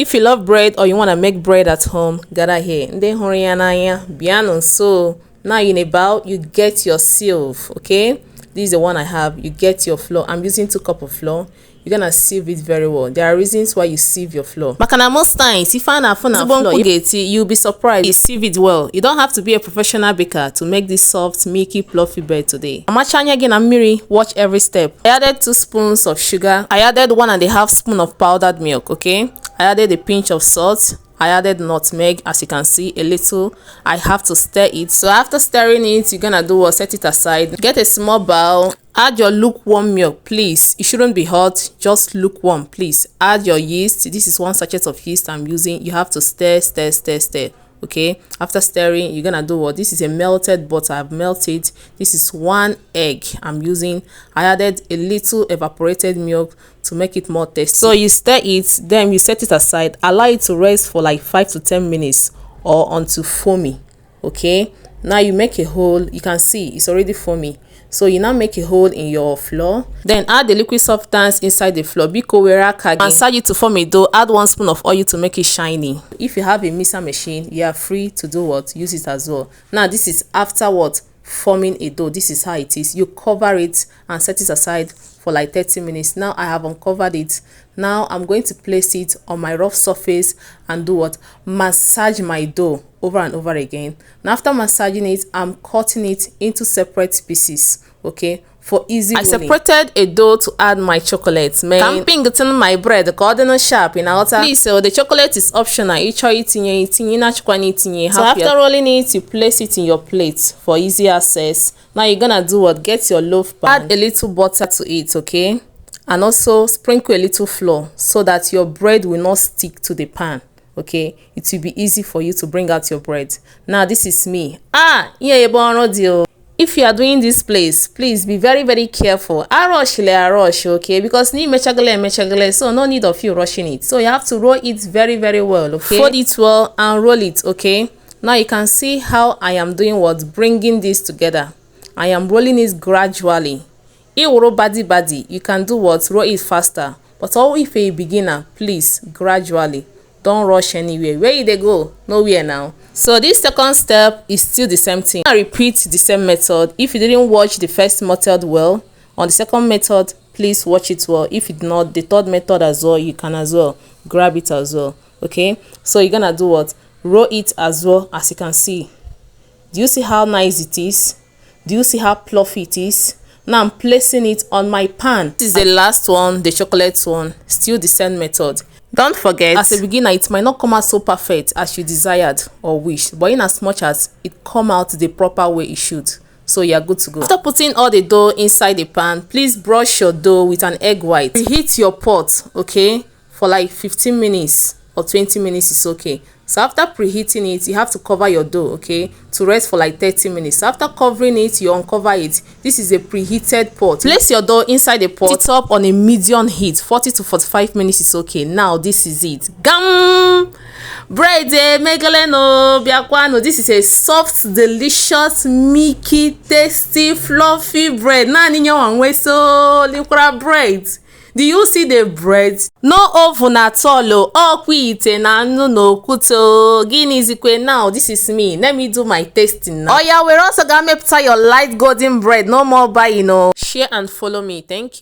If you love bread or you want to make bread at home, gather here. So now in a bowl, you get your sieve, okay? This is the one I have. You get your flour. I'm using 2 cups of flour. You're gonna sieve it very well. There are reasons why you sieve your flour. Makana most times, if I flour, you'll be surprised. You sieve it well. You don't have to be a professional baker to make this soft, milky, fluffy bread today. Amachanya again and Miri, watch every step. I added 2 spoons of sugar. I added 1.5 spoons of powdered milk, okay? I added a pinch of salt. I added nutmeg, as you can see, a little. I have to stir it. So after stirring it, you're gonna do what? Set it aside. Get a small bowl. Add your lukewarm milk, please. It shouldn't be hot, just lukewarm, please. Add your yeast. This is 1 sachet of yeast I'm using. You have to stir. Okay, after stirring, you're gonna do what? This is a melted butter. I've melted. This is 1 egg I'm using. I added a little evaporated milk to make it more tasty. So you stir it, then you set it aside. Allow it to rest for like 5 to 10 minutes or until foamy. Okay, now you make a hole. You can see it's already foamy. So you now make a hole in your flour. Then add the liquid substance inside the flour. Massage it to form a dough. Add 1 spoon of oil to make it shiny. If you have a mixer machine, you are free to do what? Use it as well. Now this is after what? Forming a dough. This is how it is. You cover it and set it aside for like 30 minutes. Now I have uncovered it. Now I'm going to place it on my rough surface and do what? Massage my dough over and over again. Now after massaging it, I'm cutting it into separate pieces, okay, for easy rolling. I separated a dough to add my chocolate. Camping my bread, coordinate sharp in outer. Please, so the chocolate is optional. So after rolling it, you place it in your plate for easy access. Now you're gonna do what? Get your loaf pan. Add a little butter to it, okay, and also sprinkle a little flour so that your bread will not stick to the pan. Okay, it will be easy for you to bring out your bread. Now this is me. If you are doing this place, please be very careful. I rush, okay, because so no need of you rushing it. So you have to roll it very well, okay? Fold it well and roll it, okay? Now you can see how I am doing what? Bringing this together. I am rolling it gradually. Badi, you can do what? Roll it faster. But all if you're a beginner, please gradually. Don't rush anywhere. Where they go? Nowhere now. So this second step is still the same thing. I repeat the same method. If you didn't watch the first method well, on the second method, please watch it well. If it's not the third method as well, you can as well grab it as well. Okay, so you're gonna do what? Roll it as well. As you can see, do you see how nice it is? Do you see how fluffy it is? Now I'm placing it on my pan. This is the last one, the chocolate one. Still the same method. Don't forget, as a beginner, it might not come out so perfect as you desired or wished, but in as much as it come out the proper way it should, so you're good to go. After putting all the dough inside the pan, please brush your dough with an egg white. Preheat your pot, okay, for like 15 minutes or 20 minutes is okay. So after preheating it, you have to cover your dough, okay, to rest for like 30 minutes. So after covering it, you uncover it. This is a preheated pot. Place your dough inside the pot. Put it up on a medium heat. 40 to 45 minutes is okay. Now this is it. Gam bread megaleno biakwano. This is a soft, delicious, milky, tasty, fluffy bread. Na ninyo wanwe so liquid bread. Do you see the bread? No oven at all. Oh, quite na no kuto. Guineazikwe now. This is me. Let me do my tasting now. Oh yeah, we're also gonna make your light golden bread. No more buying. Share and follow me. Thank you.